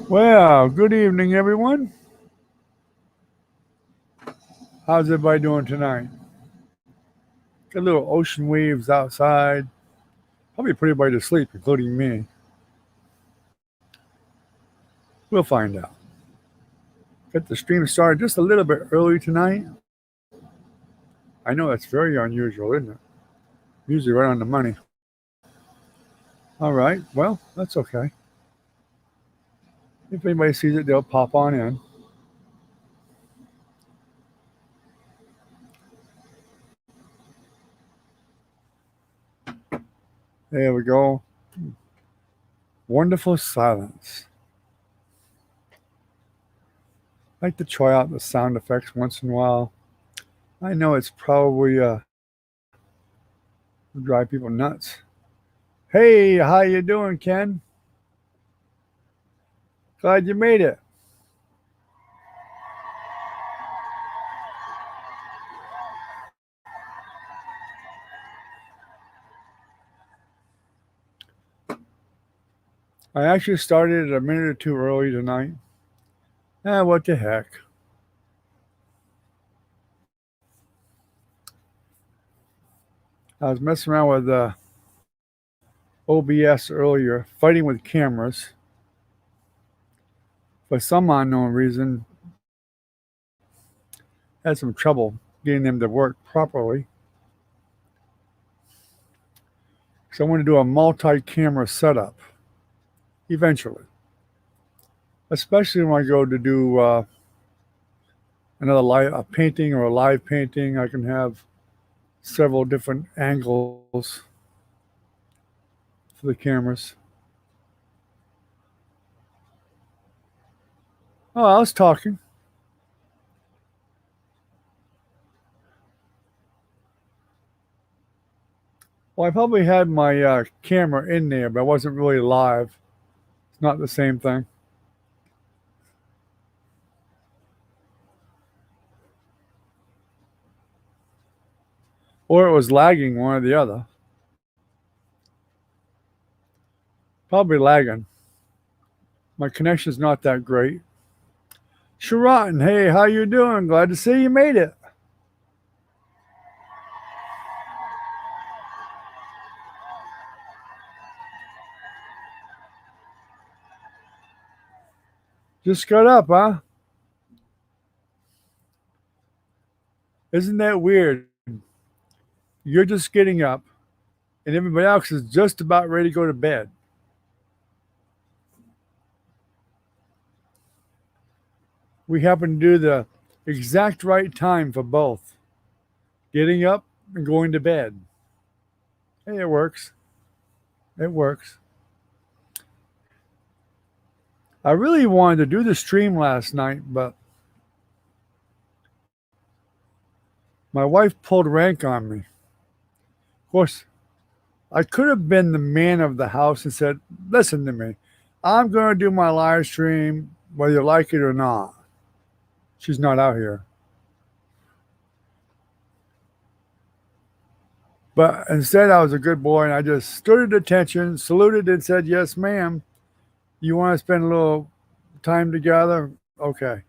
Well, good evening, everyone. How's everybody doing tonight? Got little ocean waves outside. Probably put everybody to sleep, including me. We'll find out. Got the stream started just a little bit early tonight. I know that's very unusual, isn't it? Usually right on the money. All right, well, that's okay. If anybody sees it, they'll pop on in. There we go. Wonderful silence. I like to try out the sound effects once in a while. I know it's probably drive people nuts. Hey, how you doing, Ken? Glad you made it. I actually started a minute or two early tonight. What the heck. I was messing around with OBS earlier, fighting with cameras. For some unknown reason, had some trouble getting them to work properly. So I want to do a multi-camera setup eventually. Especially when I go to do a painting or a live painting, I can have several different angles for the cameras. Oh, I was talking. Well, I probably had my camera in there, but I wasn't really live. It's not the same thing. Or it was lagging, one or the other. Probably lagging. My connection's not that great. Sharon, hey, how you doing? Glad to see you made it. Just got up, huh? Isn't that weird? You're just getting up, and everybody else is just about ready to go to bed. We happen to do the exact right time for both getting up and going to bed. Hey, it works. It works. I really wanted to do the stream last night, but my wife pulled rank on me. Of course, I could have been the man of the house and said, listen to me, I'm going to do my live stream whether you like it or not. She's not out here. But instead, I was a good boy and I just stood at attention, saluted, and said, yes, ma'am. You want to spend a little time together? Okay.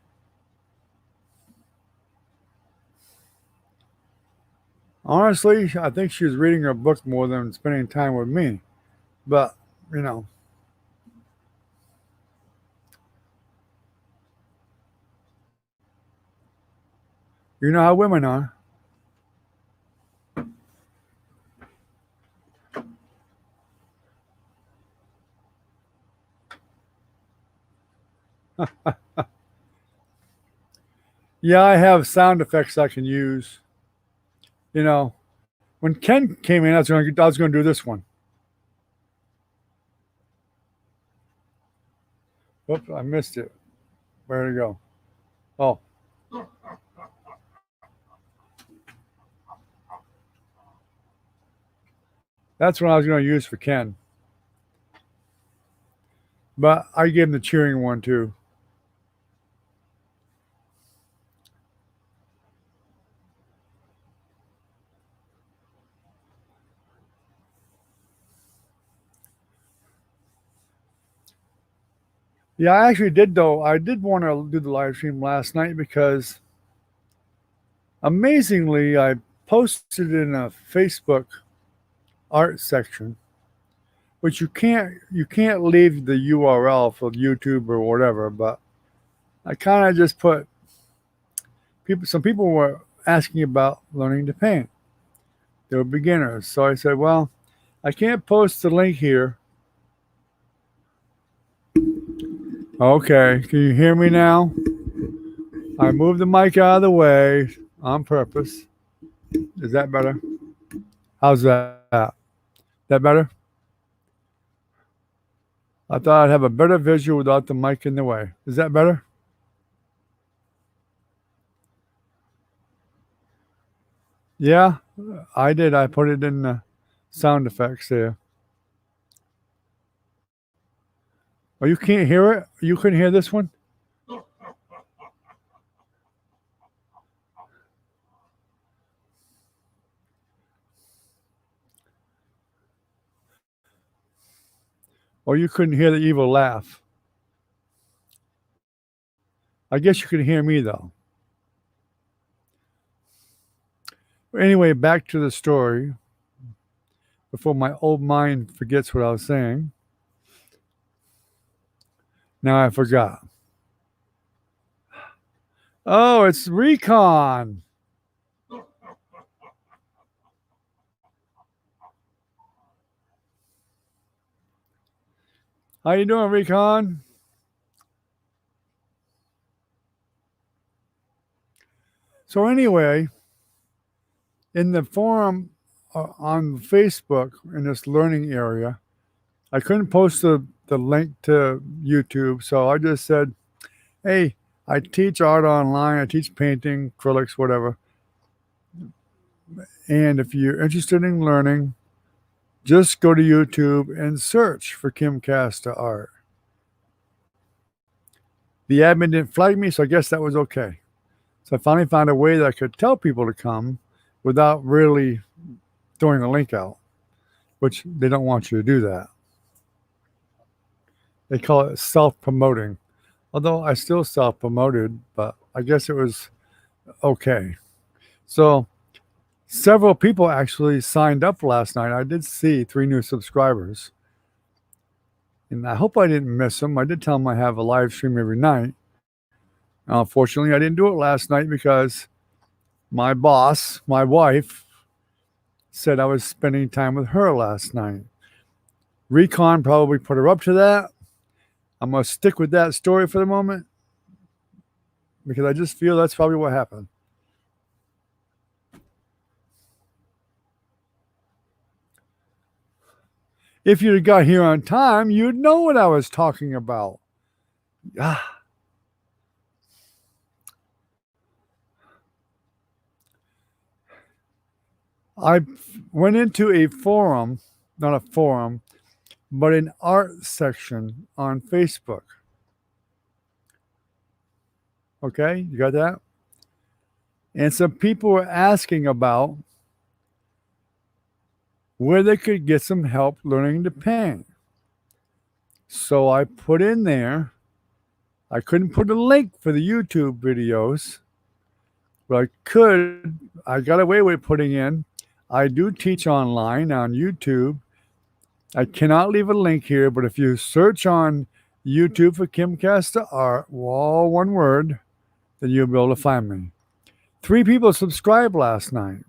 Honestly, I think she was reading her book more than spending time with me. But, you know, you know how women are. Yeah, I have sound effects I can use. You know, when Ken came in, I was going to do this one. Oops, I missed it. Where'd it go? Oh, that's what I was going to use for Ken. But I gave him the cheering one too. Yeah, I actually did though. I did want to do the live stream last night because amazingly, I posted in a Facebook art section, which you can't leave the URL for YouTube or whatever. But I kind of just put people. Some people were asking about learning to paint. They were beginners, so I said, well, I can't post the link here. Okay, can you hear me now? I moved the mic out of the way on purpose. Is that better? How's that? That better? I thought I'd have a better visual without the mic in the way. Is that better? Yeah, I did. I put it in the sound effects there. Oh, you can't hear it? You couldn't hear this one? Or you couldn't hear the evil laugh? I guess you can hear me though. Anyway, back to the story before my old mind forgets what I was saying. Now I forgot. Oh, it's Recon. How you doing, Recon? So anyway, in the forum on Facebook in this learning area, I couldn't post the link to YouTube, so I just said, hey, I teach art online, I teach painting, acrylics, whatever. And if you're interested in learning, just go to YouTube and search for Kim Casta Art. The admin didn't flag me, so I guess that was okay. So I finally found a way that I could tell people to come without really throwing a link out, which they don't want you to do that. They call it self promoting. Although I still self promoted, but I guess it was okay. So several people actually signed up last night. I did see 3 new subscribers. And I hope I didn't miss them. I did tell them I have a live stream every night. Unfortunately, I didn't do it last night because my boss, my wife, said I was spending time with her last night. Recon probably put her up to that. I'm going to stick with that story for the moment because I just feel that's probably what happened. If you'd got here on time, you'd know what I was talking about. Ah. I went into a forum, not a forum, but an art section on Facebook. Okay, you got that? And some people were asking about where they could get some help learning to paint. So I put in there, I couldn't put a link for the YouTube videos, but I got away with putting in, I do teach online on YouTube. I cannot leave a link here, but if you search on YouTube for Kim Casta Art, all one word, then you'll be able to find me. 3 people subscribed last night.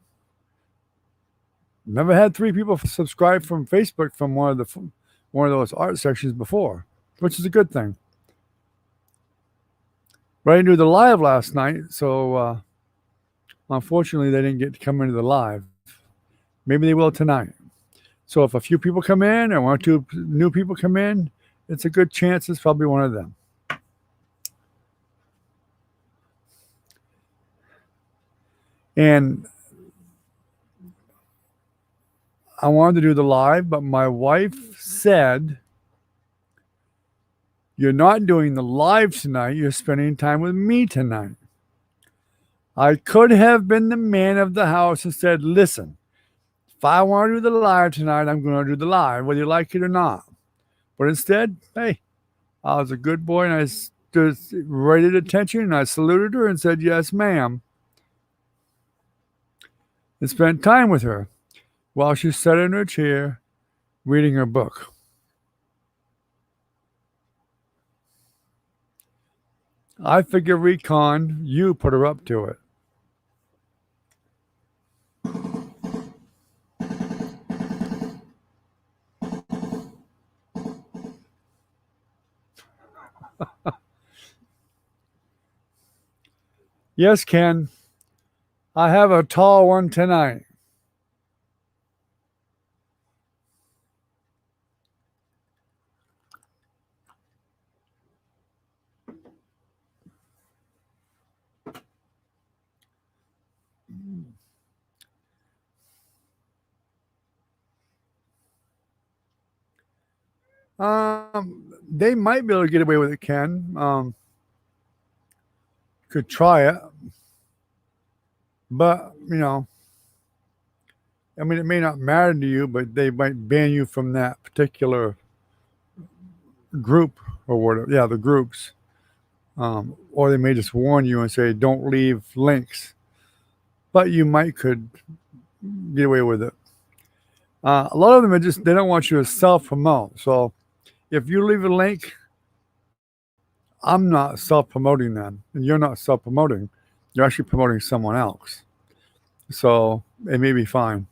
Never had 3 people subscribe from Facebook from one of those art sections before, which is a good thing. But I didn't do the live last night, so unfortunately they didn't get to come into the live. Maybe they will tonight. So if a few people come in or 1 or 2 new people come in, it's a good chance it's probably one of them. And I wanted to do the live, but my wife said, you're not doing the live tonight. You're spending time with me tonight. I could have been the man of the house and said, listen, if I want to do the live tonight, I'm going to do the live, whether you like it or not. But instead, hey, I was a good boy and I stood right at attention and I saluted her and said, "Yes, ma'am," and spent time with her while she sat in her chair reading her book. I figure, Recon, you put her up to it. Yes, Ken, I have a tall one tonight. They might be able to get away with it, Ken. Could try it, but I mean, it may not matter to you, but they might ban you from that particular group or whatever. Yeah, the groups. Or they may just warn you and say, "Don't leave links." But you might could get away with it. A lot of them are just they don't want you to self promote. So if you leave a link, I'm not self promoting them, and you're not self promoting. You're actually promoting someone else. So it may be fine.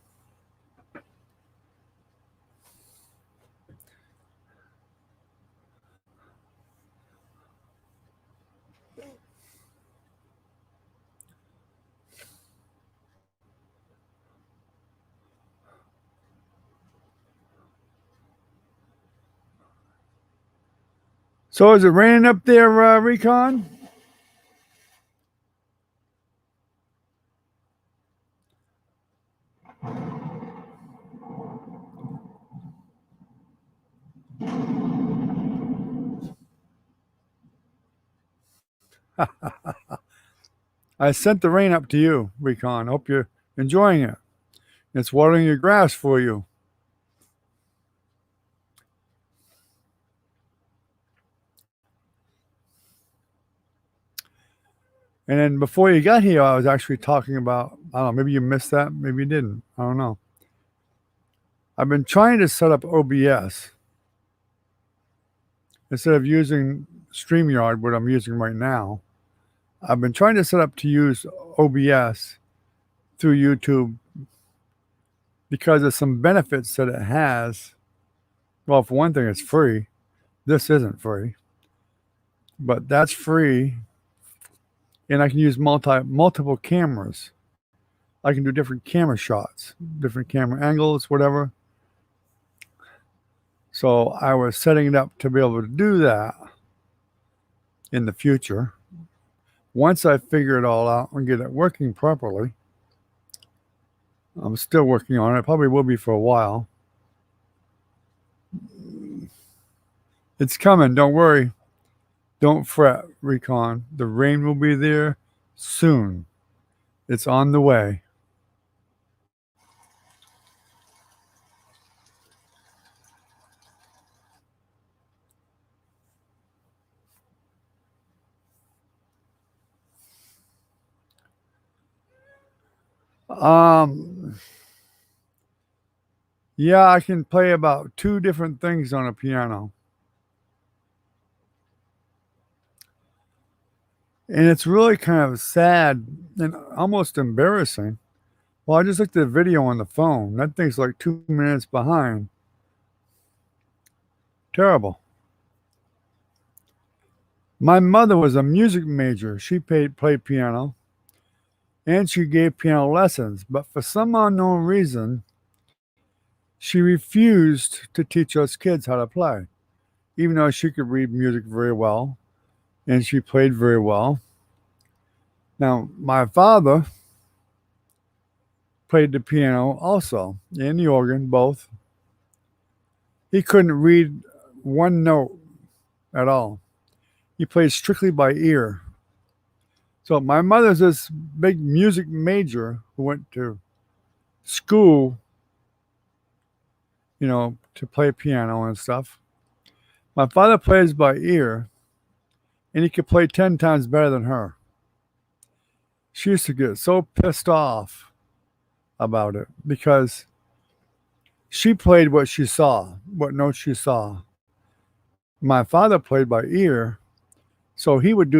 So is it raining up there, Recon? I sent the rain up to you, Recon. Hope you're enjoying it. It's watering your grass for you. And then before you got here, I was actually talking about, I don't know, maybe you missed that, maybe you didn't. I don't know. I've been trying to set up OBS instead of using StreamYard, what I'm using right now. I've been trying to set up to use OBS through YouTube because of some benefits that it has. Well, for one thing, it's free. This isn't free, but that's free, and I can use multiple cameras. I can do different camera shots, different camera angles, whatever. So I was setting it up to be able to do that in the future. Once I figure it all out and get it working properly, I'm still working on it. Probably will be for a while. It's coming. Don't worry. Don't fret, Recon. The rain will be there soon. It's on the way. Um, yeah, I can play about two different things on a piano. And it's really kind of sad and almost embarrassing. Well, I just looked at the video on the phone. That thing's like 2 minutes behind. Terrible. My mother was a music major. She played piano and she gave piano lessons, but for some unknown reason, she refused to teach us kids how to play, even though she could read music very well and she played very well. Now, my father played the piano also and the organ, both. He couldn't read one note at all. He played strictly by ear. So my mother's this big music major who went to school, to play piano and stuff. My father plays by ear, and he could play 10 times better than her. She used to get so pissed off about it because she played what she saw, what notes she saw. My father played by ear, so he would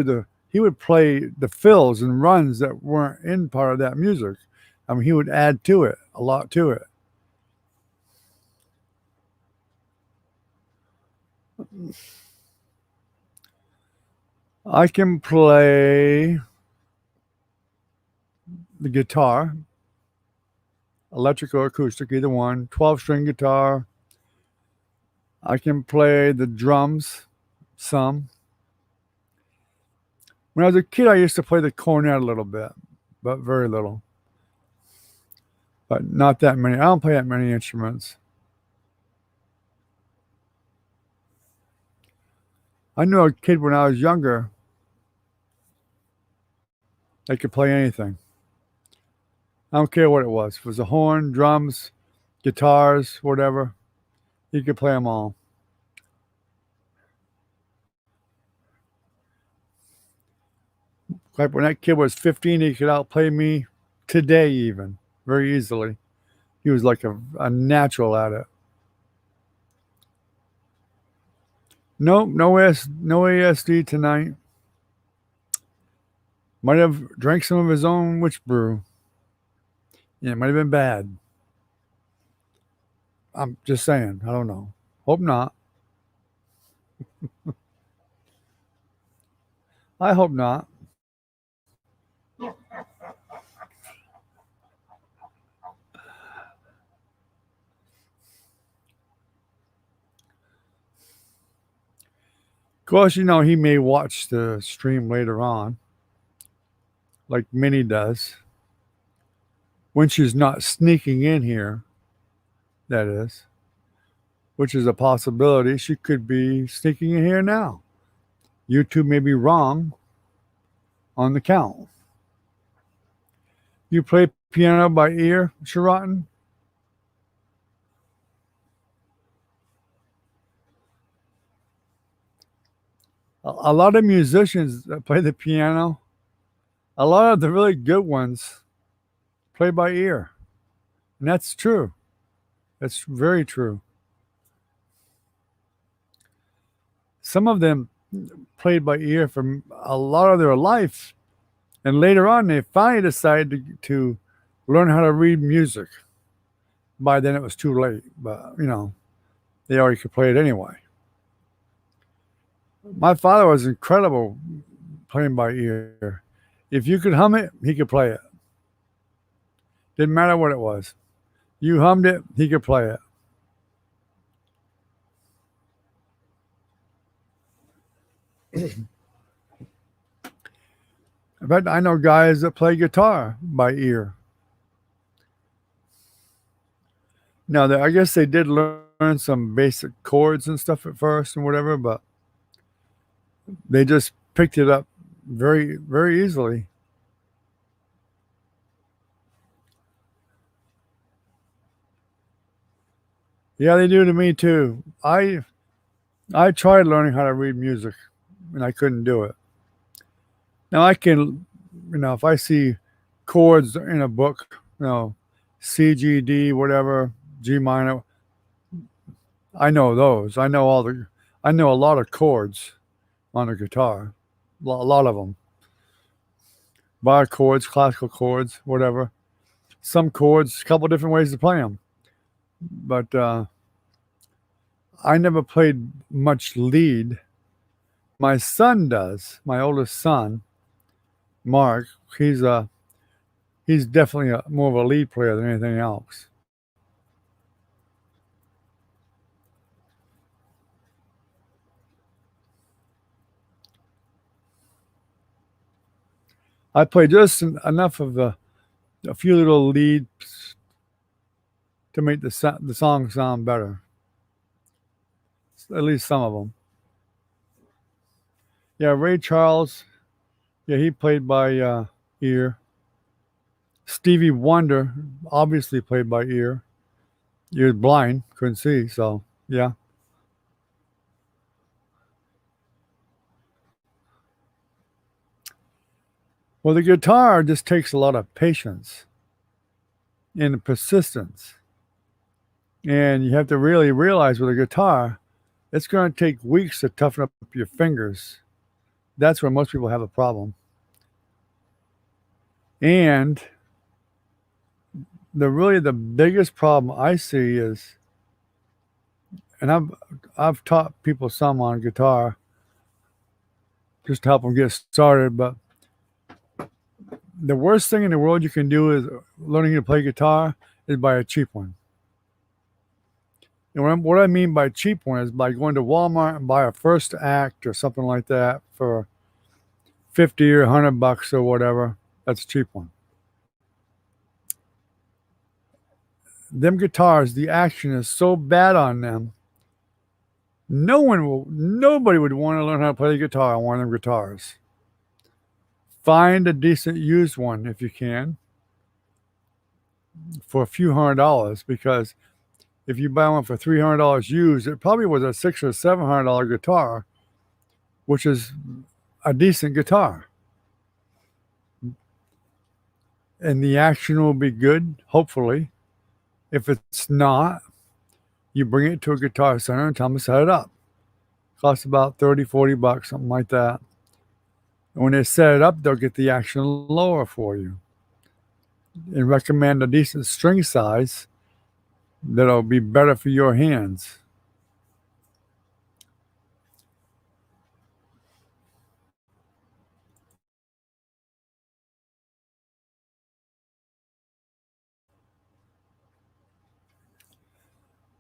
play the fills and runs that weren't in part of that music. I mean, he would add to it, a lot to it. I can play the guitar, electric or acoustic, either one, 12-string guitar. I can play the drums, some. When I was a kid, I used to play the cornet a little bit, but very little. But not that many. I don't play that many instruments. I knew a kid when I was younger that could play anything. I don't care what it was. If it was a horn, drums, guitars, whatever, he could play them all. Like when that kid was 15, he could outplay me today, even very easily. He was like a natural at it. Nope, no ASD tonight. Might have drank some of his own witch brew. Yeah, it might have been bad. I'm just saying. I don't know. Hope not. I hope not. Of course, he may watch the stream later on, like Minnie does, when she's not sneaking in here, that is, which is a possibility. She could be sneaking in here now. YouTube may be wrong on the count. You play piano by ear, Sharotten? A lot of musicians that play the piano, a lot of the really good ones play by ear. And that's true. That's very true. Some of them played by ear for a lot of their life. And later on, they finally decided to learn how to read music. By then, it was too late, but they already could play it anyway. My father was incredible playing by ear. If you could hum it, he could play it. Didn't matter what it was. You hummed it, he could play it. In fact, I know guys that play guitar by ear. Now, I guess they did learn some basic chords and stuff at first and whatever, but they just picked it up very, very easily. Yeah, they do to me too. I tried learning how to read music, and I couldn't do it. Now I can, if I see chords in a book, C, G, D, whatever, G minor, I know those. I know a lot of chords on a guitar, a lot of them. Bar chords, classical chords, whatever. Some chords, a couple different ways to play them. But I never played much lead. My son does. My oldest son, Mark. He's definitely more of a lead player than anything else. I play just enough of a few little leads to make the song sound better. At least some of them. Yeah, Ray Charles. Yeah, he played by ear. Stevie Wonder obviously played by ear. He was blind, couldn't see, so yeah. Well, the guitar just takes a lot of patience and persistence. And you have to really realize with a guitar, it's going to take weeks to toughen up your fingers. That's where most people have a problem. And the biggest problem I see is, and I've taught people some on guitar just to help them get started, but the worst thing in the world you can do is learning to play guitar is buy a cheap one. And what I mean by cheap one is by going to Walmart and buy a first act or something like that for 50 or $100 or whatever. That's a cheap one. Them guitars, the action is so bad on them. Nobody would want to learn how to play the guitar on one of them guitars. Find a decent used one if you can for a few $100s, because if you buy one for $300 used, it probably was a $600 or $700 guitar, which is a decent guitar. And the action will be good, hopefully. If it's not, you bring it to a guitar center and tell them to set it up. Costs about 30, $40, something like that. And when they set it up, they'll get the action lower for you and recommend a decent string size that'll be better for your hands.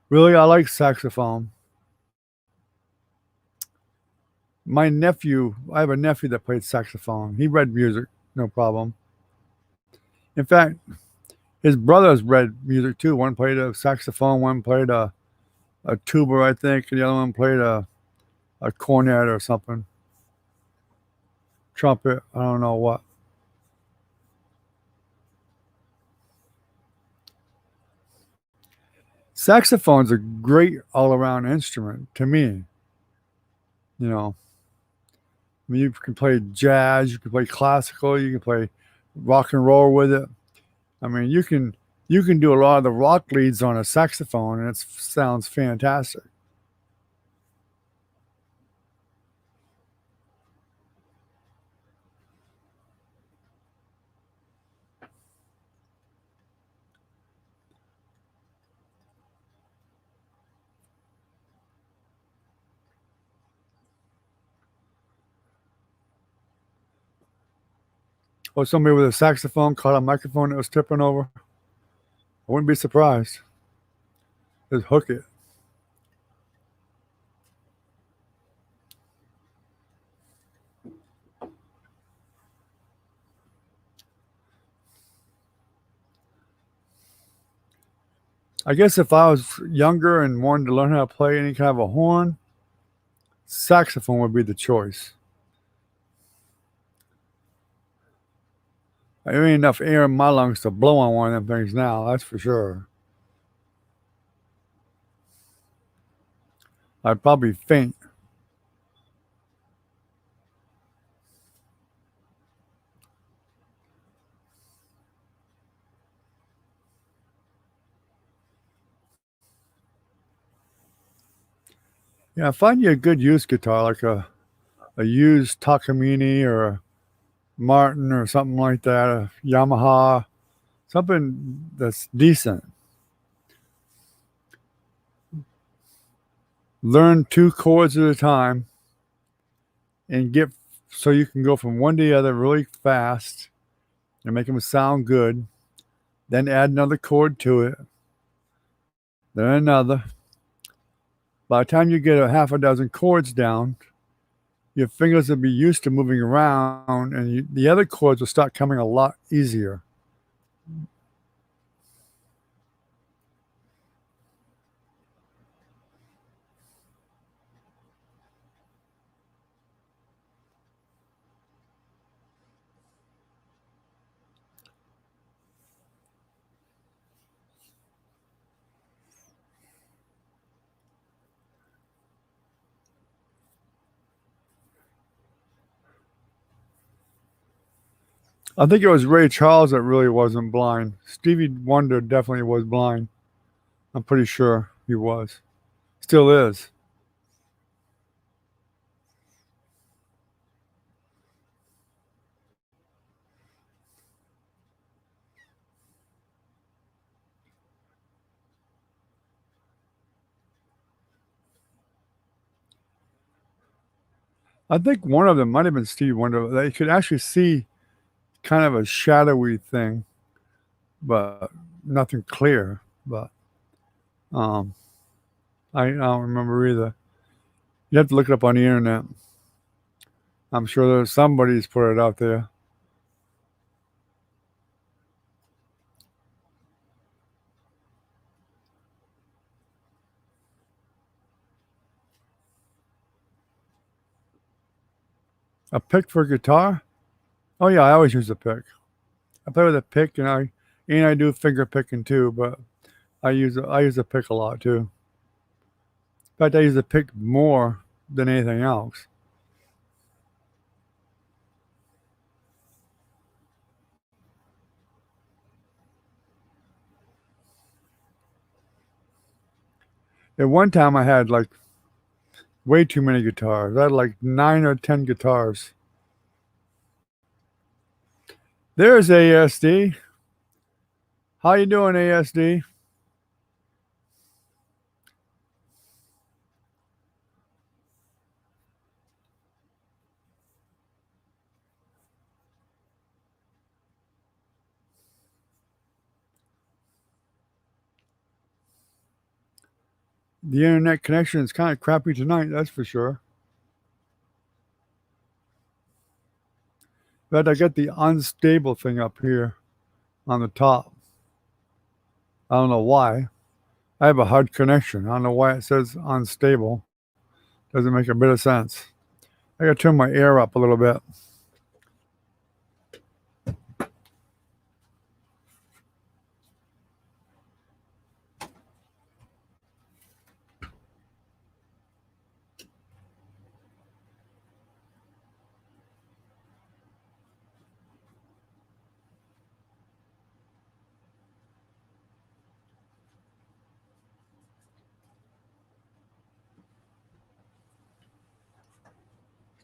Really, I like saxophone. I have a nephew that played saxophone. He read music, no problem. In fact, his brothers read music too. One played a saxophone, one played a tuba, I think, and the other one played a cornet or something. Trumpet, I don't know what. Saxophone's a great all around instrument to me. You know, I mean, you can play jazz, you can play classical, you can play rock and roll with it. I mean, you can do a lot of the rock leads on a saxophone, and it sounds fantastic. Or somebody with a saxophone caught a microphone that was tipping over. I wouldn't be surprised. Just hook it. I guess if I was younger and wanted to learn how to play any kind of a horn, saxophone would be the choice. There ain't enough air in my lungs to blow on one of them things now, that's for sure. I'd probably faint. Yeah, find you a good used guitar, like a used Takamine or a Martin or something like that, a Yamaha, something that's decent. Learn two chords at a time and get so you can go from one to the other really fast and make them sound good. Then add another chord to it, then another. By the time you get a half a dozen chords down, your fingers will be used to moving around, and the other chords will start coming a lot easier. I think it was Ray Charles that really wasn't blind. Stevie Wonder definitely was blind. I'm pretty sure he was. Still is. I think one of them might have been Stevie Wonder. They could actually see kind of a shadowy thing, but nothing clear. But um, I don't remember either. You have to look it up on the internet. I'm sure there's somebody's put it out there. A pick for guitar? Oh yeah, I always use a pick. I play with a pick, and I do finger picking too. But I use a pick a lot too. In fact, I use a pick more than anything else. At one time, I had like way too many guitars. I had like 9 or 10 guitars. There's ASD. How you doing, ASD? The internet connection is kind of crappy tonight, that's for sure. But I got the unstable thing up here on the top. I don't know why. I have a hard connection. I don't know why it says unstable. Doesn't make a bit of sense. I gotta turn my air up a little bit.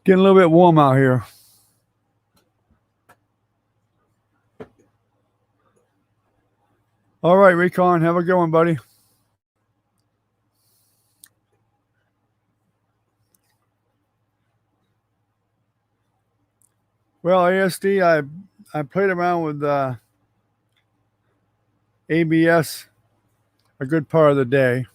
Getting a little bit warm out here. All right, Recon, have a good one, buddy. Well, ASD, I played around with ABS a good part of the day.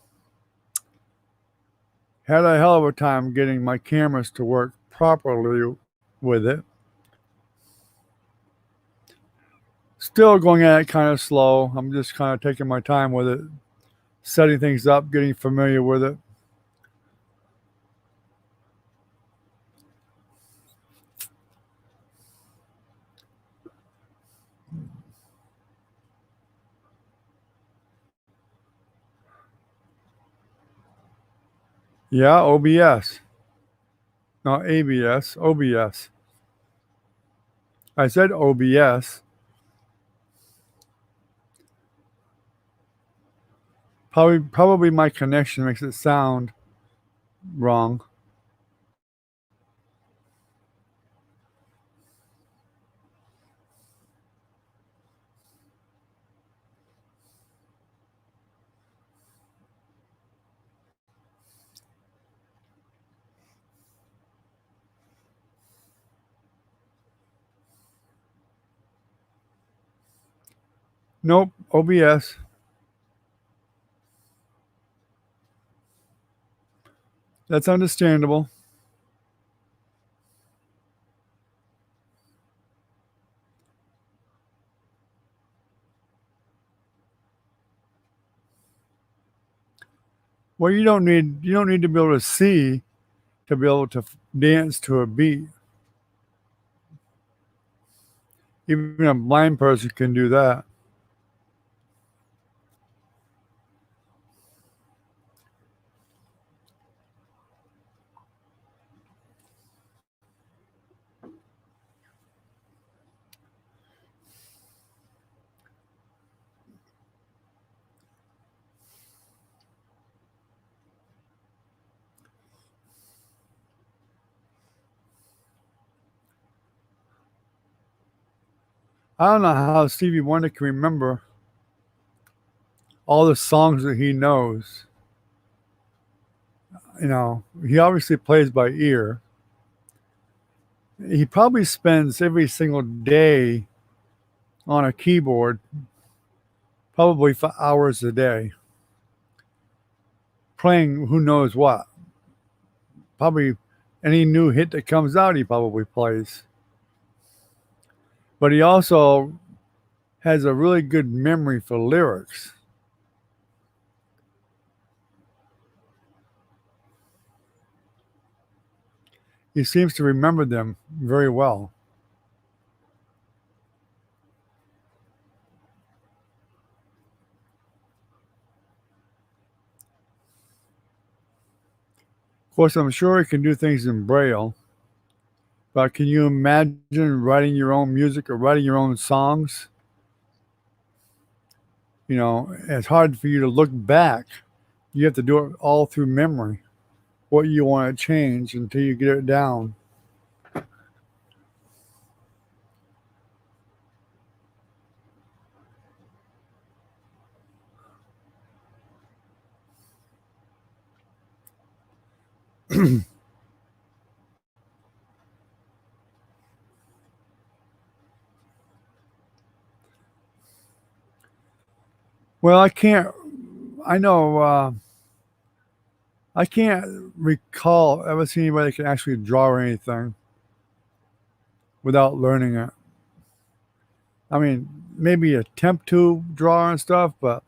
Had a hell of a time getting my cameras to work properly with it. Still going at it kind of slow. I'm just kind of taking my time with it, setting things up, getting familiar with it. Yeah, OBS. Not ABS, OBS. I said OBS. Probably my connection makes it sound wrong. Nope, OBS. That's understandable. Well, you don't need to be able to see to be able to dance to a beat. Even a blind person can do that. I don't know how Stevie Wonder can remember all the songs that he knows. He obviously plays by ear. He probably spends every single day on a keyboard, probably for hours a day, playing who knows what. Probably any new hit that comes out, he probably plays. But he also has a really good memory for lyrics. He seems to remember them very well. Of course, I'm sure he can do things in Braille, but can you imagine writing your own music or writing your own songs? It's hard for you to look back. You have to do it all through memory, what you want to change until you get it down. Well, I know, I can't recall ever seeing anybody that can actually draw anything without learning it. I mean, maybe attempt to draw and stuff, but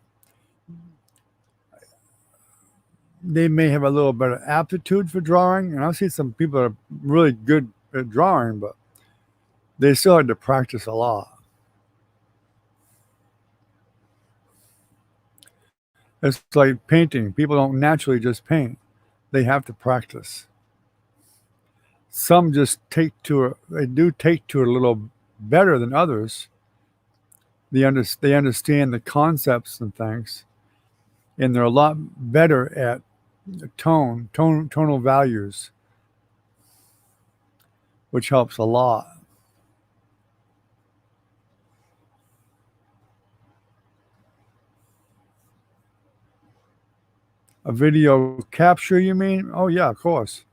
they may have a little better aptitude for drawing. And I've seen some people that are really good at drawing, but they still had to practice a lot. It's like painting. People don't naturally just paint. They have to practice. Some just they do take to it a little better than others. They understand the concepts and things, and they're a lot better at tonal values, which helps a lot. A video capture, you mean? Oh yeah, of course.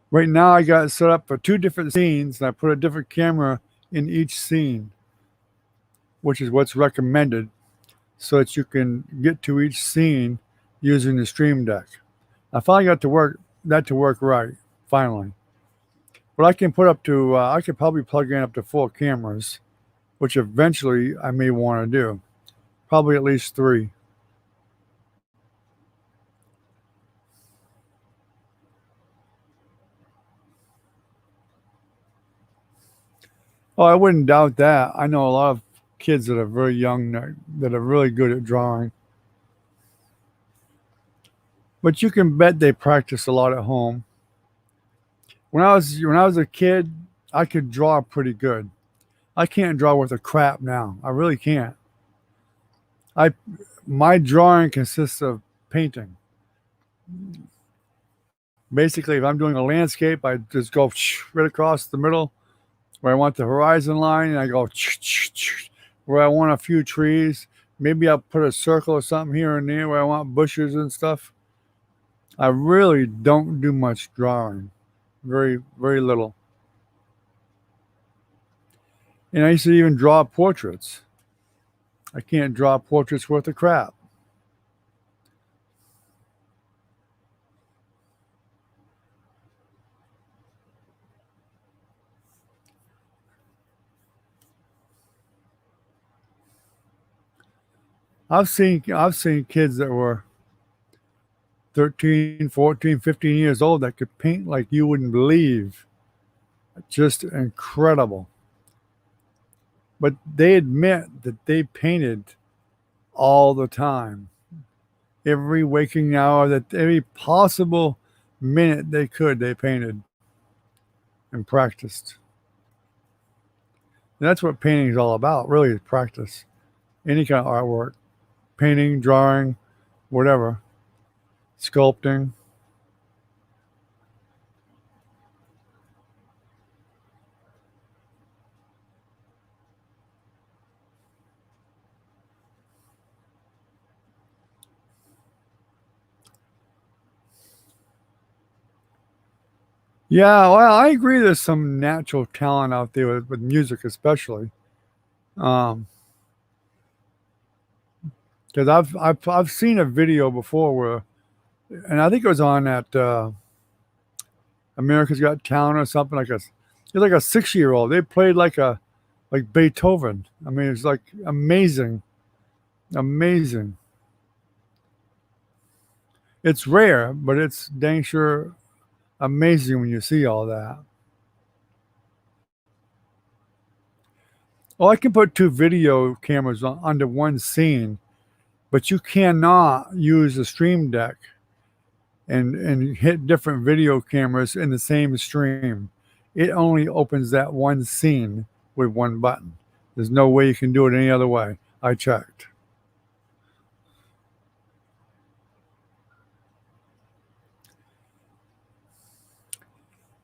Right now, I got it set up for two different scenes, and I put a different camera in each scene, which is what's recommended, so that you can get to each scene using the Stream Deck. I finally got that to work right. Finally, but I could probably plug in up to 4 cameras, which eventually I may want to do. Probably at least 3. Oh, I wouldn't doubt that. I know a lot of kids that are very young that are really good at drawing. But you can bet they practice a lot at home. When I was a kid, I could draw pretty good. I can't draw worth a crap now. I really can't. I My drawing consists of painting. Basically, if I'm doing a landscape, I just go right across the middle where I want the horizon line, and I go where I want a few trees. Maybe I'll put a circle or something here and there where I want bushes and stuff. I really don't do much drawing. Very, very little. And I used to even draw portraits. I can't draw portraits worth a crap. I've seen kids that were 13, 14, 15 years old that could paint like you wouldn't believe. Just incredible. But they admit that they painted all the time. Every waking hour, that every possible minute they painted and practiced. And that's what painting is all about, really, is practice. Any kind of artwork. painting, drawing, whatever, sculpting. Yeah, well, I agree. There's some natural talent out there with music, especially. Um, because I've seen a video before where, and I think it was on that America's Got Talent or something like a, it's like a 6 year old. They played like Beethoven. I mean, it's like amazing, amazing. It's rare, but it's dang sure amazing when you see all that. Oh, I can put two video cameras onto one scene, but you cannot use a stream deck and hit different video cameras in the same stream. It only opens that one scene with one button. There's no way you can do it any other way. I checked.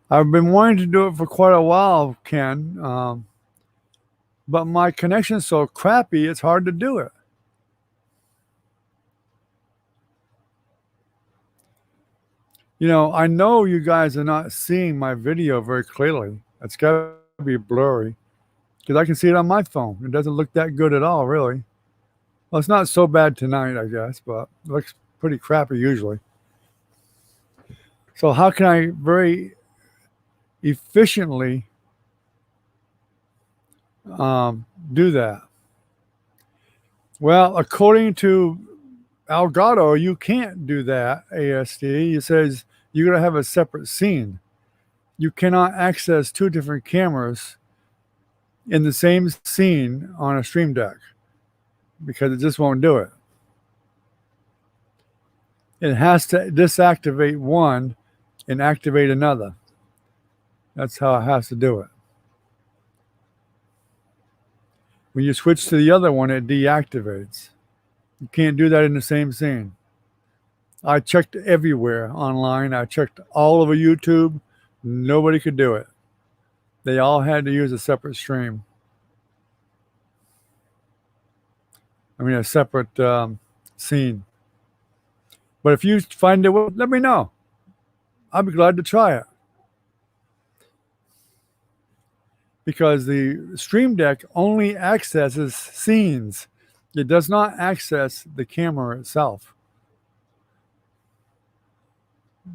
I've been wanting to do it for quite a while, Ken, but my connection's so crappy, it's hard to do it. I know you guys are not seeing my video very clearly. It's got to be blurry because I can see it on my phone. It doesn't look that good at all, really. Well, it's not so bad tonight, I guess, but it looks pretty crappy usually. So, how can I very efficiently do that? Well, according to Elgato, you can't do that, ASD. It says you're going to have a separate scene. You cannot access two different cameras in the same scene on a stream deck because it just won't do it. It has to disactivate one and activate another. That's how it has to do it. When you switch to the other one, it deactivates. You can't do that in the same scene. I checked everywhere online. I checked all over YouTube. Nobody could do it. They all had to use a separate stream. I mean, a separate scene. But if you find it, let me know. I'd be glad to try it. Because the Stream Deck only accesses scenes. It does not access the camera itself.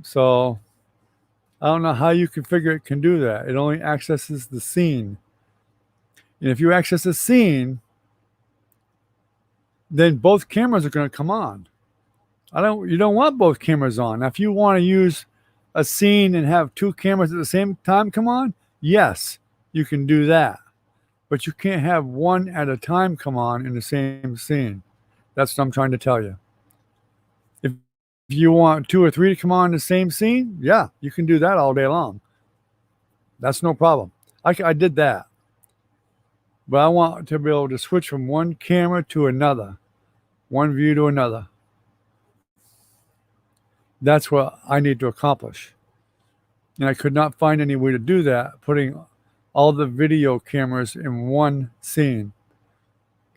So I don't know how you configure it can do that. It only accesses the scene. And if you access a scene, then both cameras are going to come on. You don't want both cameras on. Now, if you want to use a scene and have two cameras at the same time come on, yes, you can do that. But you can't have one at a time come on in the same scene. That's what I'm trying to tell you. If you want two or three to come on in the same scene, yeah, you can do that all day long. That's no problem. I did that. But I want to be able to switch from one camera to another, one view to another. That's what I need to accomplish. And I could not find any way to do that, putting all the video cameras in one scene.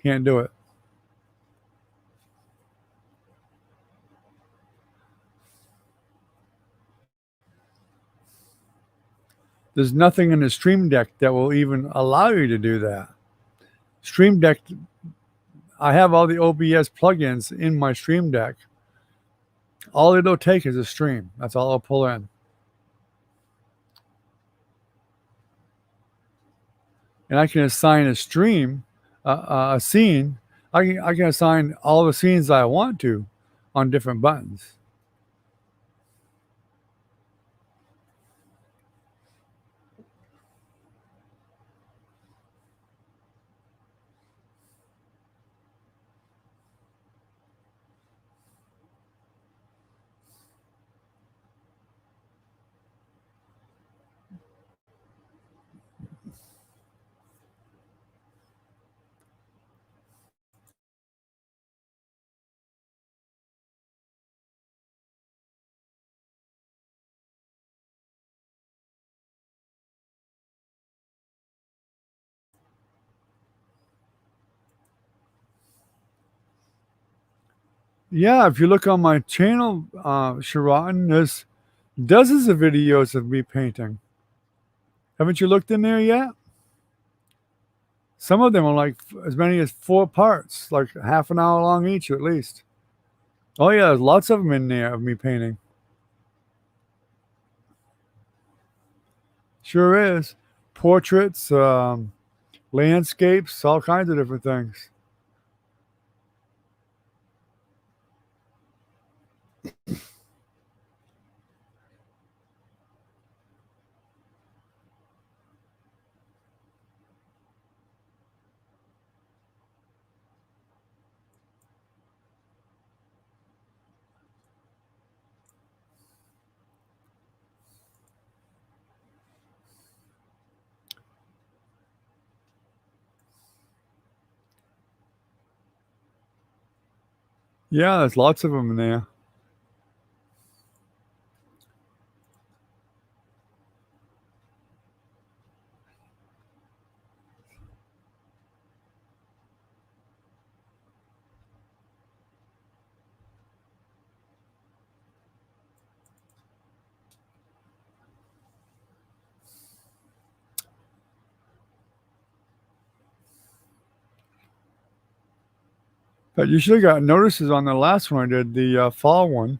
Can't do it. There's nothing in the Stream Deck that will even allow you to do that. Stream Deck, I have all the OBS plugins in my Stream Deck. All it'll take is a stream. That's all I'll pull in. And I can assign a stream, a scene. I can assign all the scenes I want to on different buttons. Yeah, if you look on my channel, Sharon, there's dozens of videos of me painting. Haven't you looked in there yet? Some of them are like as many as 4 parts, like half an hour long each at least. Oh yeah, there's lots of them in there of me painting. Sure is. Portraits, landscapes, all kinds of different things. Yeah, there's lots of them in there. But you should have got notices on the last one I did, the fall one.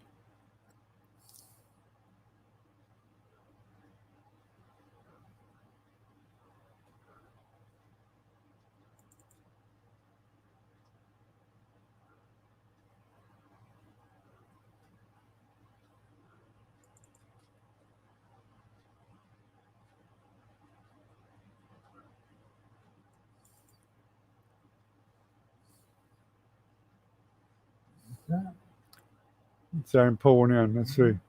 So I'm pulling in. Let's see. Let's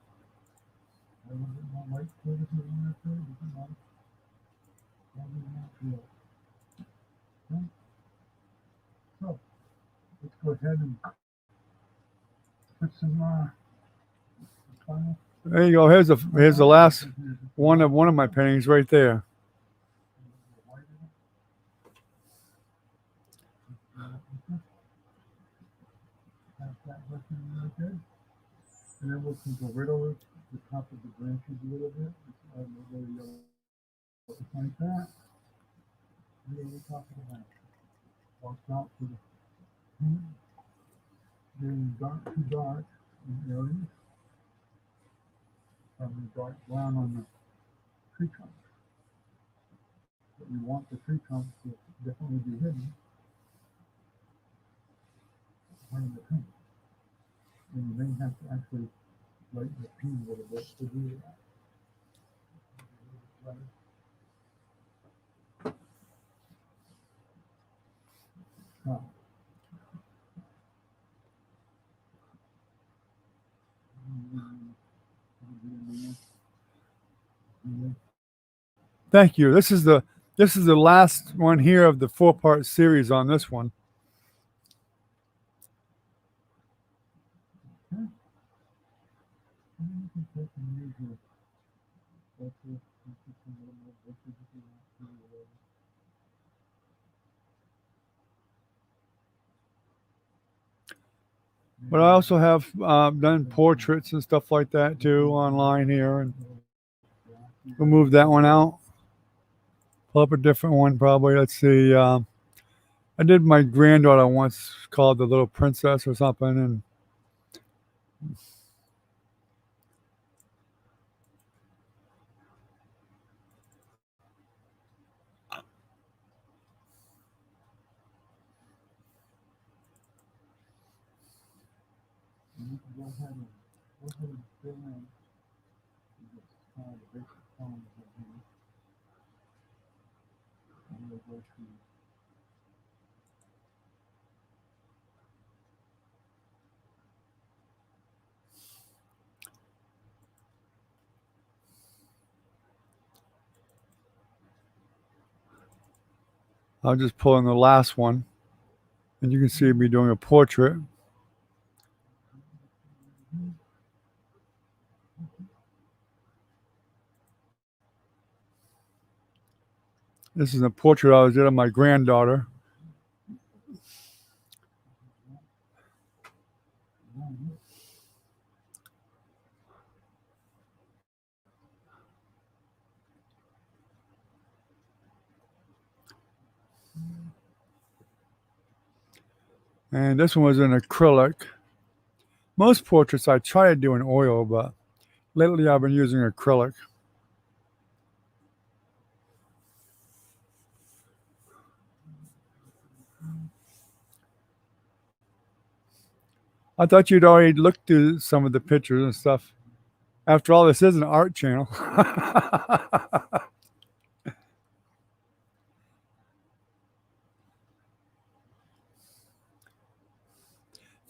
go ahead and put some. There you go. Here's the last one of my paintings right there. And then we'll go right over the top of the branches a little bit. Like that. Right over the top of the branch. Watch out for the paint getting too dark in areas. Probably dark brown on the tree trunk. But we want the tree trunk to definitely be hidden behind the paint. And you may have to actually lighten the paint a little bit to do that. Now, thank you. This is the last one here of the 4-part series on this one. But I also have done portraits and stuff like that too online here, and we'll move that one out. Pull up a different one probably. Let's see. I did my granddaughter once called the Little Princess or something, and I'll just pull in the last one, and you can see me doing a portrait. This is a portrait I did of my granddaughter. And this one was in acrylic. Most portraits I try to do in oil, but lately I've been using acrylic. I thought you'd already looked through some of the pictures and stuff. After all, this is an art channel.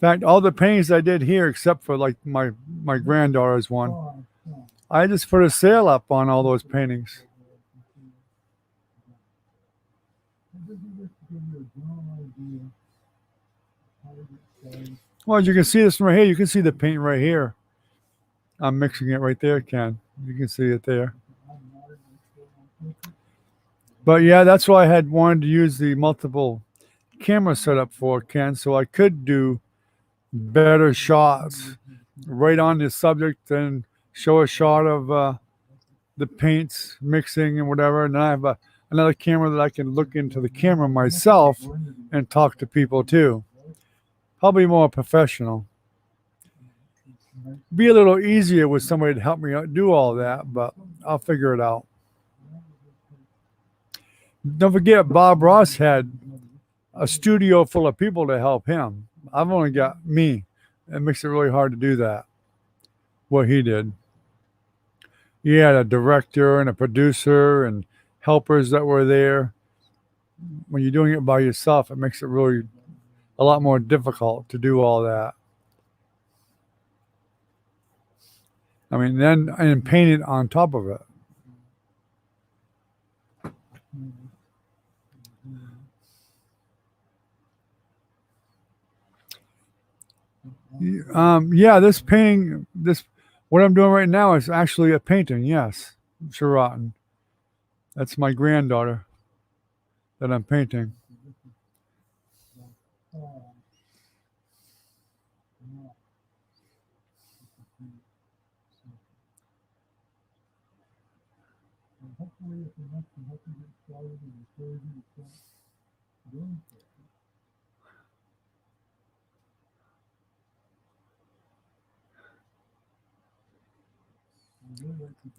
In fact, all the paintings I did here, except for like my granddaughter's one, I just put a sale up on all those paintings. Well, as you can see this right here. You can see the paint right here. I'm mixing it right there, Ken. You can see it there. But yeah, that's why I had wanted to use the multiple camera setup for, Ken, so I could do better shots right on the subject and show a shot of the paints mixing and whatever. And then I have another camera that I can look into the camera myself and talk to people too. Probably more professional. Be a little easier with somebody to help me do all that, but I'll figure it out. Don't forget, Bob Ross had a studio full of people to help him. I've only got me. It makes it really hard to do that, what he did. He had a director and a producer and helpers that were there. When you're doing it by yourself, it makes it really a lot more difficult to do all that. I mean, then and paint it on top of it. Yeah, this painting, this what I'm doing right now is actually a painting. Yes, Showourarts. That's my granddaughter that I'm painting.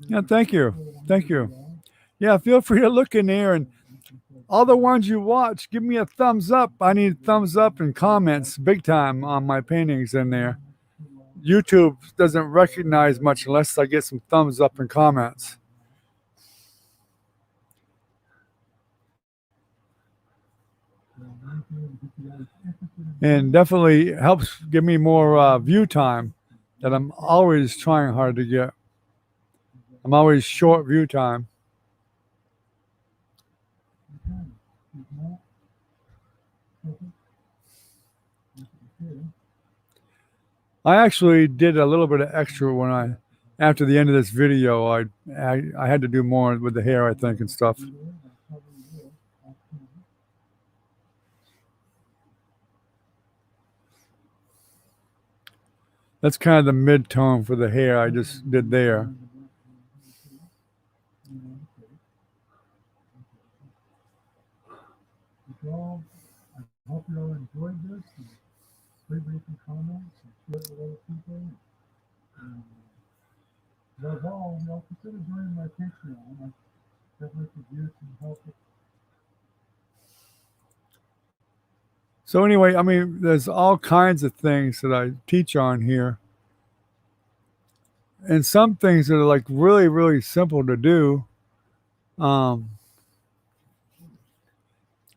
Yeah, thank you, thank you. Yeah, feel free to look in there and all the ones you watch, give me a thumbs up. I need thumbs up and comments big time on my paintings in there. YouTube doesn't recognize much unless I get some thumbs up and comments. And definitely helps give me more view time that I'm always trying hard to get. I'm always short view time. I actually did a little bit of extra when after the end of this video, I had to do more with the hair, I think, and stuff. That's kind of the mid-tone for the hair I just did there. Well, I hope you all enjoyed this. Please leave some comments and share it with other people. And above all, y'all consider joining my Patreon. I definitely could use some help. So anyway, I mean, there's all kinds of things that I teach on here. And some things that are like really, really simple to do.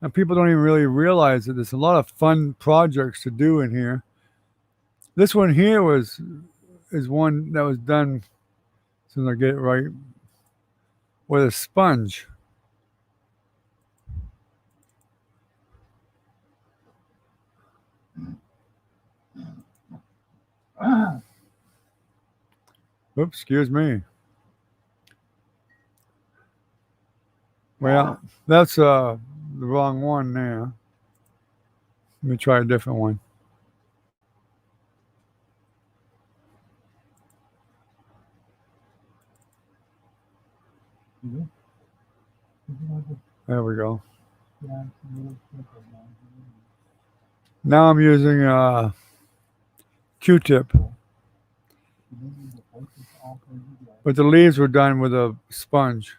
And people don't even really realize that there's a lot of fun projects to do in here. This one here is one that was done, as soon as I get it right, with a sponge. Oops, excuse me. Well, that's the wrong one there. Let me try a different one. There we go. Now I'm using a Q-tip, but the leaves were done with a sponge.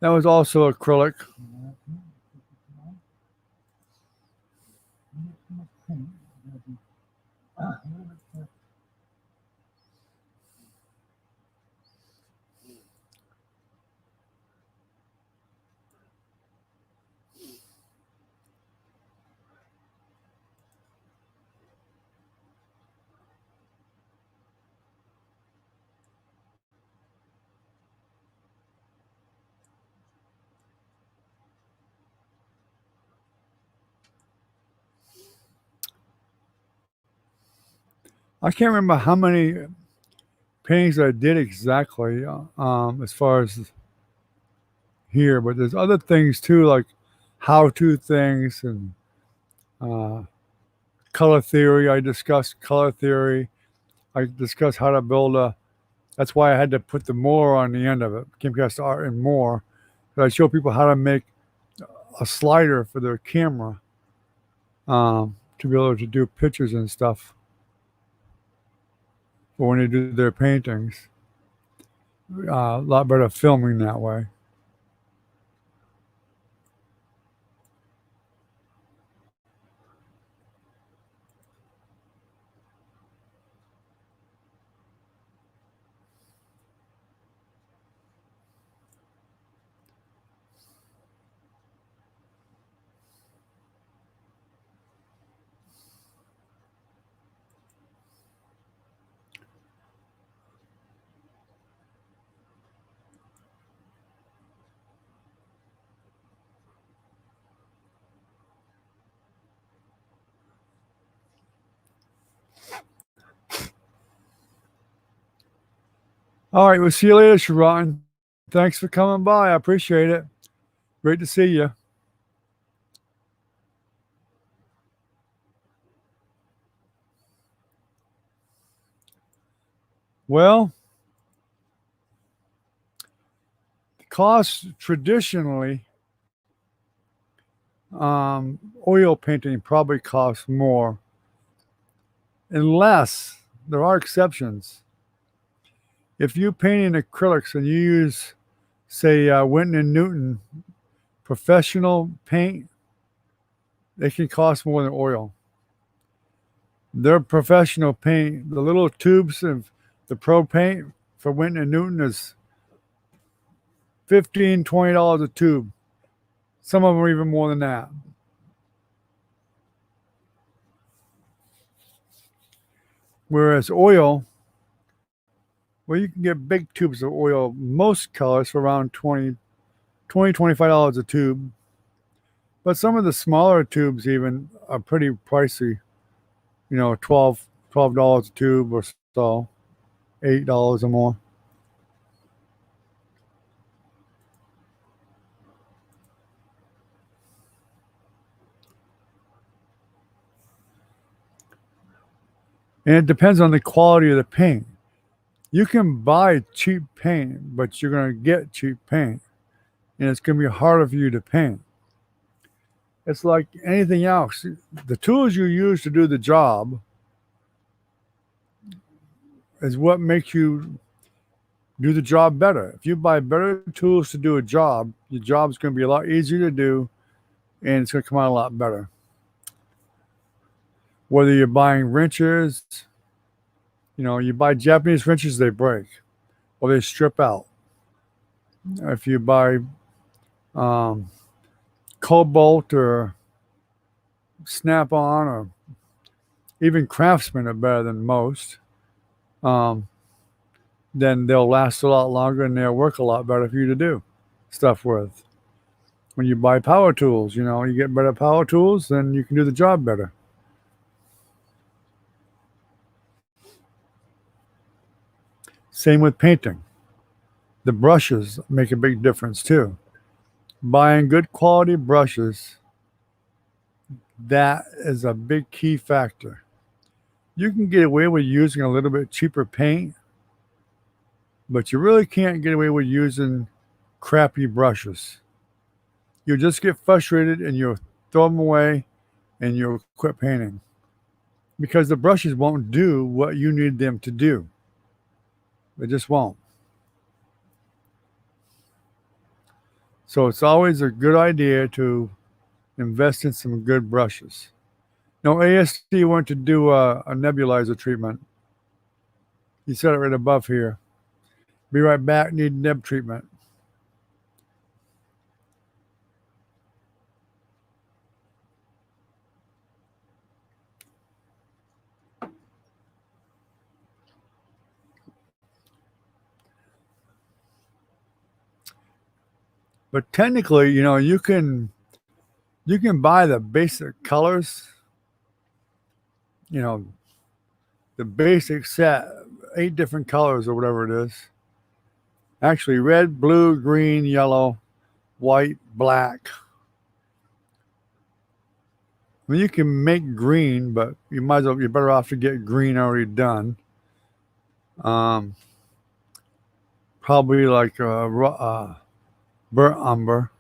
That was also acrylic. I can't remember how many paintings I did exactly as far as here, but there's other things too, like how-to things and uh, color theory. I discussed color theory. I discussed how to build a. That's why I had to put the more on the end of it, Kimcast Art and more. I show people how to make a slider for their camera to be able to do pictures and stuff for when they do their paintings. A lot better filming that way. All right, we'll see you later, Sharon. Thanks for coming by. I appreciate it. Great to see you. Well, the cost traditionally, oil painting probably costs more, unless there are exceptions. If you paint in acrylics and you use, say, Winton and Newton professional paint, they can cost more than oil. Their professional paint, the little tubes of the pro paint for Winton and Newton is $15, $20 a tube. Some of them are even more than that. Whereas oil, well, you can get big tubes of oil, most colors for around $25 a tube. But some of the smaller tubes even are pretty pricey. You know, $12 a tube or so, $8 or more. And it depends on the quality of the paint. You can buy cheap paint, but you're going to get cheap paint, and it's going to be harder for you to paint. It's like anything else. The tools you use to do the job is what makes you do the job better. If you buy better tools to do a job, your job's going to be a lot easier to do, and it's going to come out a lot better. Whether you're buying wrenches, you know, you buy Japanese wrenches, they break or they strip out. If you buy um, Cobalt or Snap On or even Craftsman are better than most, um, then they'll last a lot longer and they'll work a lot better for you to do stuff with. When you buy power tools, you know, you get better power tools, then you can do the job better. Same with painting. The brushes make a big difference too. Buying good quality brushes That is a big key factor. You can get away with using a little bit cheaper paint, but you really can't get away with using crappy brushes. You'll just get frustrated and you'll throw them away and you'll quit painting because the brushes won't do what you need them to do. They just won't. So it's always a good idea to invest in some good brushes. Now, AST went to do a nebulizer treatment. He said it right above here. Be right back, need neb treatment. But technically, you can buy the basic colors, you know, the basic set, 8 different colors or whatever it is. Actually, red, blue, green, yellow, white, black. I mean, you can make green, but you're better off to get green already done. Probably like burnt umber.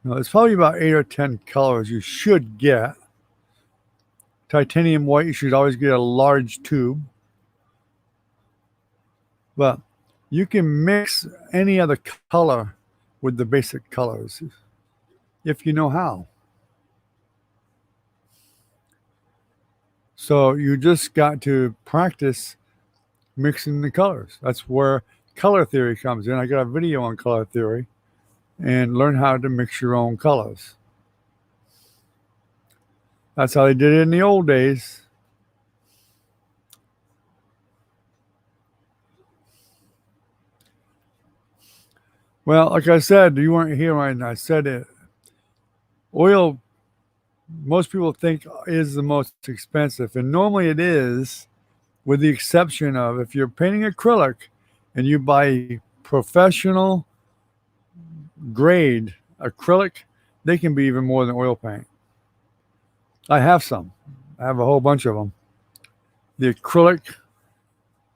It's probably about 8 or 10 colors you should get. Titanium white, you should always get a large tube. But you can mix any other color with the basic colors if you know how. So you just got to practice mixing the colors. That's where color theory comes in. I got a video on color theory and learn how to mix your own colors. That's how they did it in the old days. Well, like I said, you weren't here when I said it. Oil, most people think is the most expensive, and normally it is, with the exception of if you're painting acrylic and you buy professional grade acrylic, they can be even more than oil paint. I have some. I have a whole bunch of them. The acrylic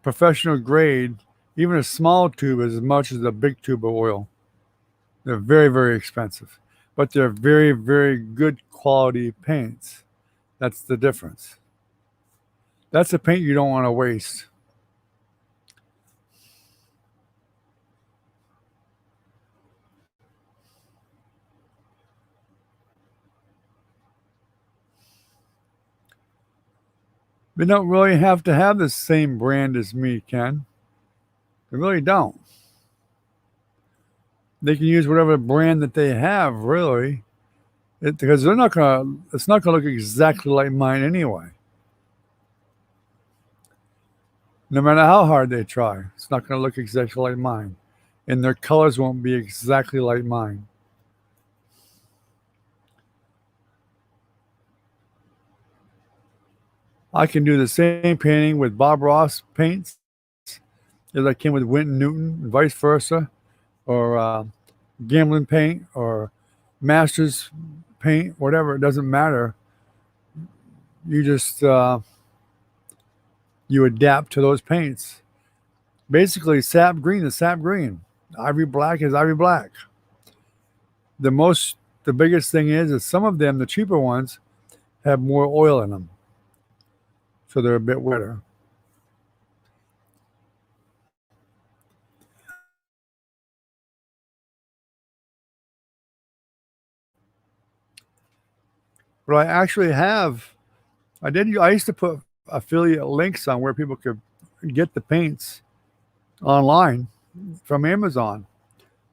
professional grade, even a small tube is as much as a big tube of oil. They're very, very expensive, but they're very, very good quality paints. That's the difference. That's a paint you don't want to waste. They don't really have to have the same brand as me, Ken. They really don't. They can use whatever brand that they have, really, because they're not gonna. It's not gonna look exactly like mine anyway. No matter how hard they try, it's not gonna look exactly like mine, and their colors won't be exactly like mine. I can do the same painting with Bob Ross paints as I can with Winton Newton, and vice versa, or Gambling paint, or Masters paint, whatever. It doesn't matter. You just you adapt to those paints. Basically, sap green is sap green. Ivory black is ivory black. The biggest thing is some of them, the cheaper ones, have more oil in them, so they're a bit wetter. But I actually have. I did. I used to put affiliate links on where people could get the paints online from Amazon.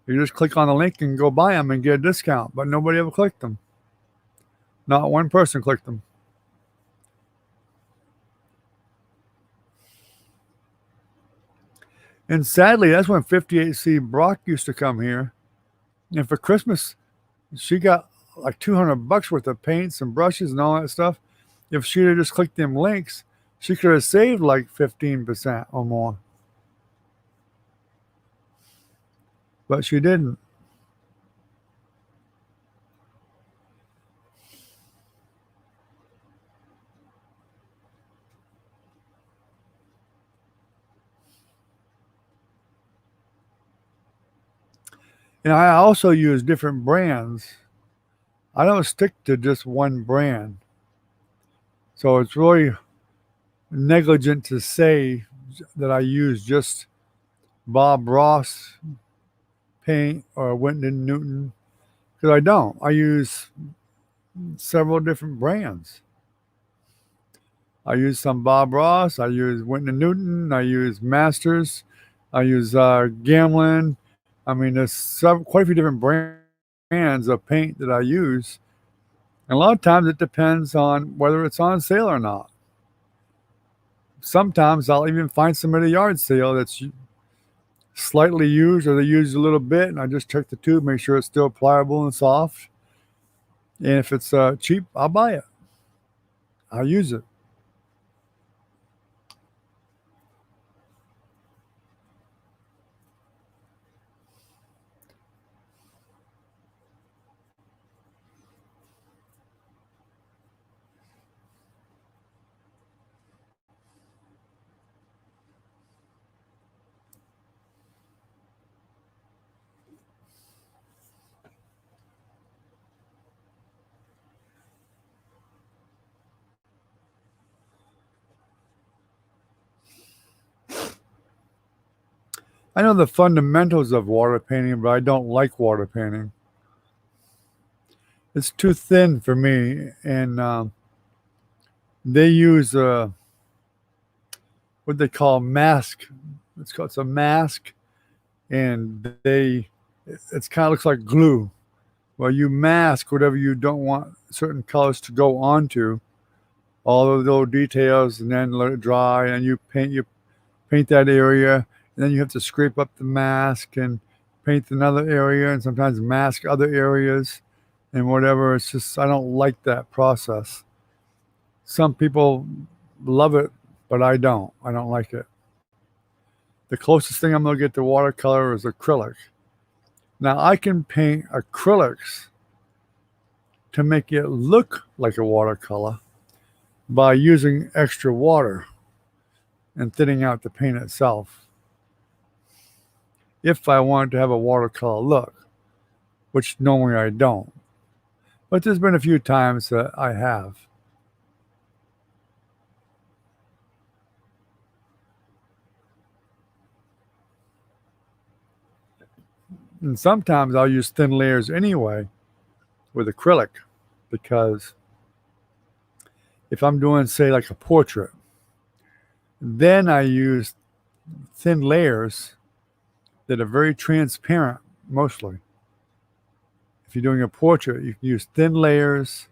You just click on the link and go buy them and get a discount. But nobody ever clicked them. Not one person clicked them. And sadly, that's when 58C Brock used to come here. And for Christmas, she got like $200 worth of paints and brushes and all that stuff. If she'd have just clicked them links, she could have saved like 15% or more. But she didn't. And I also use different brands. I don't stick to just one brand. So it's really negligent to say that I use just Bob Ross paint or Winton Newton because I don't. I use several different brands. I use some Bob Ross. I use Winton Newton. I use Masters. I use Gamlin. I mean, there's quite a few different brands of paint that I use. And a lot of times it depends on whether it's on sale or not. Sometimes I'll even find some at a yard sale that's slightly used or they used a little bit, and I just check the tube, make sure it's still pliable and soft. And if it's cheap, I'll buy it. I'll use it. I know the fundamentals of water painting, but I don't like water painting. It's too thin for me, and they use what they call mask. It's a mask, and it's kind of looks like glue. Well, you mask whatever you don't want certain colors to go onto, all of those details, and then let it dry, and you paint that area, and then you have to scrape up the mask and paint another area, and sometimes mask other areas, and whatever. It's just I don't like that process. Some people love it, but I don't. I don't like it. The closest thing I'm gonna get to watercolor is acrylic. Now I can paint acrylics to make it look like a watercolor by using extra water and thinning out the paint itself. If I want to have a watercolor look, which normally I don't. But there's been a few times that I have. And sometimes I'll use thin layers anyway with acrylic because if I'm doing, say, like a portrait, then I use thin layers that are very transparent mostly. If you're doing a portrait, you can use thin layers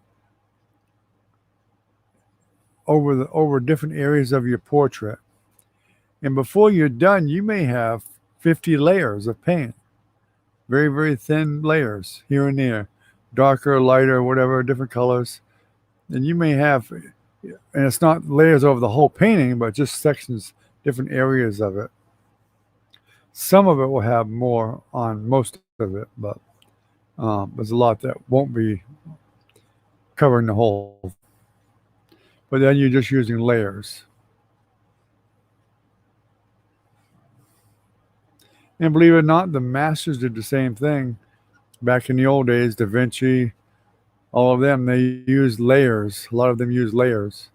over different areas of your portrait. And before you're done, you may have 50 layers of paint, very, very thin layers here and there, darker, lighter, whatever, different colors. And you may have, and it's not layers over the whole painting, but just sections, different areas of it. Some of it will have more on most of it, but there's a lot that won't be covering the whole. But then you're just using layers. And believe it or not, the masters did the same thing back in the old days. Da Vinci, all of them, they used layers. A lot of them used layers.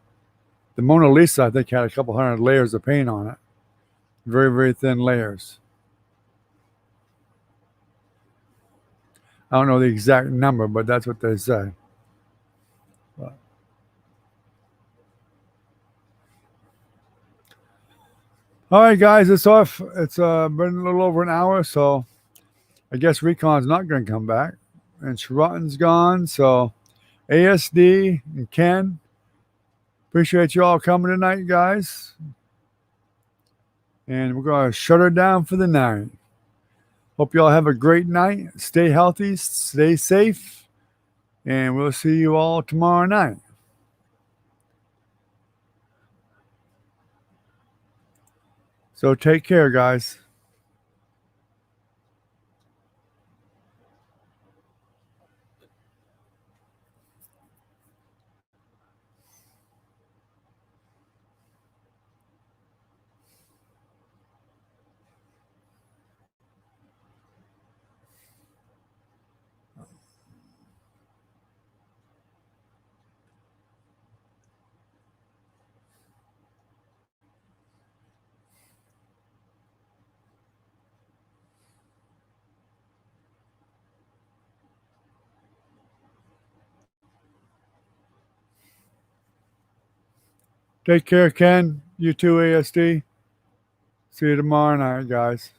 The Mona Lisa, I think, had a couple hundred layers of paint on it. Very, very thin layers. I don't know the exact number, but that's what they say. But, all right, guys, it's off. It's been a little over an hour, so I guess Recon's not going to come back. And Sheraton's gone, so ASD and Ken, appreciate you all coming tonight, guys. And we're going to shut her down for the night. Hope you all have a great night. Stay healthy, stay safe, and we'll see you all tomorrow night. So take care, guys. Take care, Ken. You too, ASD. See you tomorrow night, guys.